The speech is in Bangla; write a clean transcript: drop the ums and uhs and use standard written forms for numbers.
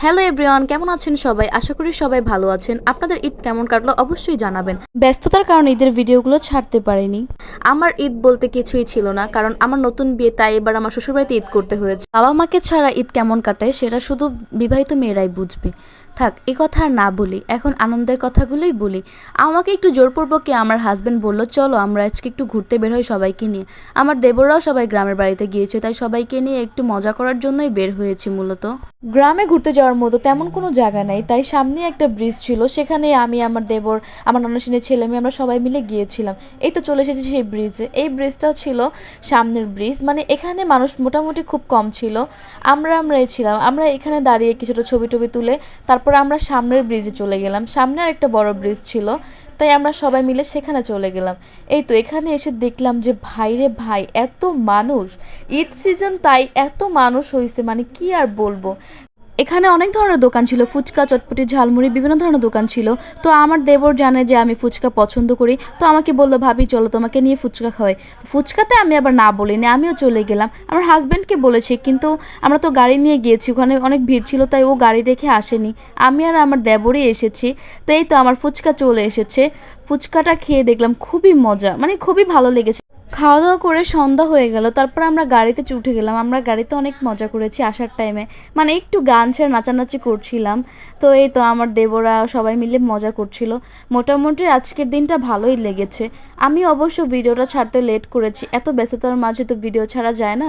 হ্যালো এভরিওয়ান, কেমন আছেন সবাই? আশা করি সবাই ভালো আছেন। আপনাদের ঈদ কেমন কাটলো অবশ্যই জানাবেন। ব্যস্ততার কারণে ঈদের ভিডিওগুলো ছাড়তে পারিনি। আমার ঈদ বলতে কিছুই ছিল না, কারণ আমার নতুন বিয়ে, তাই এবার আমার শ্বশুরবাড়িতে ঈদ করতে হয়েছে। বাবা মাকে ছাড়া ঈদ কেমন কাটায় সেটা শুধু বিবাহিত মেয়েরাই বুঝবে। থাক, এ কথা আর না বলি, এখন আনন্দের কথাগুলোই বলি। আমাকে একটু জোরপূর্বক আমার হাজবেন্ড বলল, চলো আমরা আজকে একটু ঘুরতে বের হই সবাইকে নিয়ে। আমার দেবররাও সবাই গ্রামের বাড়িতে গিয়েছে, তাই সবাইকে নিয়ে একটু মজা করার জন্যই বের হয়েছি মূলত। গ্রামে ঘুরতে যাওয়ার মতো তেমন কোনো জায়গা নাই, তাই সামনে একটা ব্রিজ ছিল, সেখানে আমি, আমার দেবর, আমার নানাসিনের ছেলে মেয়ে আমরা সবাই মিলে গিয়েছিলাম। এই তো চলে এসেছি সেই ব্রিজে। এই ব্রিজটাও ছিল সামনের ব্রিজ, মানে এখানে মানুষ মোটামুটি খুব কম ছিল। আমরাই ছিলাম। আমরা এখানে দাঁড়িয়ে কিছুটা ছবি টবি তুলে তারপরে আমরা সামনের ব্রিজে চলে গেলাম। সামনে আর একটা বড় ব্রিজ ছিল, তাই আমরা সবাই মিলে সেখানে চলে গেলাম। এই তো এখানে এসে দেখলাম যে ভাই রে ভাই, এত মানুষ! ঈদ সিজন তাই এত মানুষ হয়েছে, মানে কি আর বলবো। এখানে অনেক ধরনের দোকান ছিল, ফুচকা, চটপটি, ঝালমুড়ি, বিভিন্ন ধরনের দোকান ছিল। তো আমার দেবর জানে যে আমি ফুচকা পছন্দ করি, তো আমাকে বললো, ভাবি চলো তোমাকে নিয়ে ফুচকা খাওয়াই। তো ফুচকাতে আমি আবার না বলিনি, আমিও চলে গেলাম। আমার হাজব্যান্ডকে বলেছি, কিন্তু আমরা তো গাড়ি নিয়ে গিয়েছি, ওখানে অনেক ভিড় ছিল, তাই ও গাড়ি রেখে আসেনি। আমি আর আমার দেবরই এসেছি। তো এই তো আমার ফুচকা চলে এসেছে। ফুচকাটা খেয়ে দেখলাম খুবই মজা, মানে খুবই ভালো লেগেছে। খাওয়া দাওয়া করে সন্ধ্যা হয়ে গেল, তারপর আমরা গাড়িতে উঠে গেলাম। আমরা গাড়িতে অনেক মজা করেছি আসার টাইমে, মানে একটু গান ছেড়ে নাচানাচি করছিলাম। তো এই তো আমার দেবরা সবাই মিলে মজা করছিল। মোটামুটি আজকের দিনটা ভালোই লেগেছে। আমি অবশ্য ভিডিওটা ছাড়তে লেট করেছি, এত ব্যস্ততার মাঝে তো ভিডিও ছাড়া যায় না।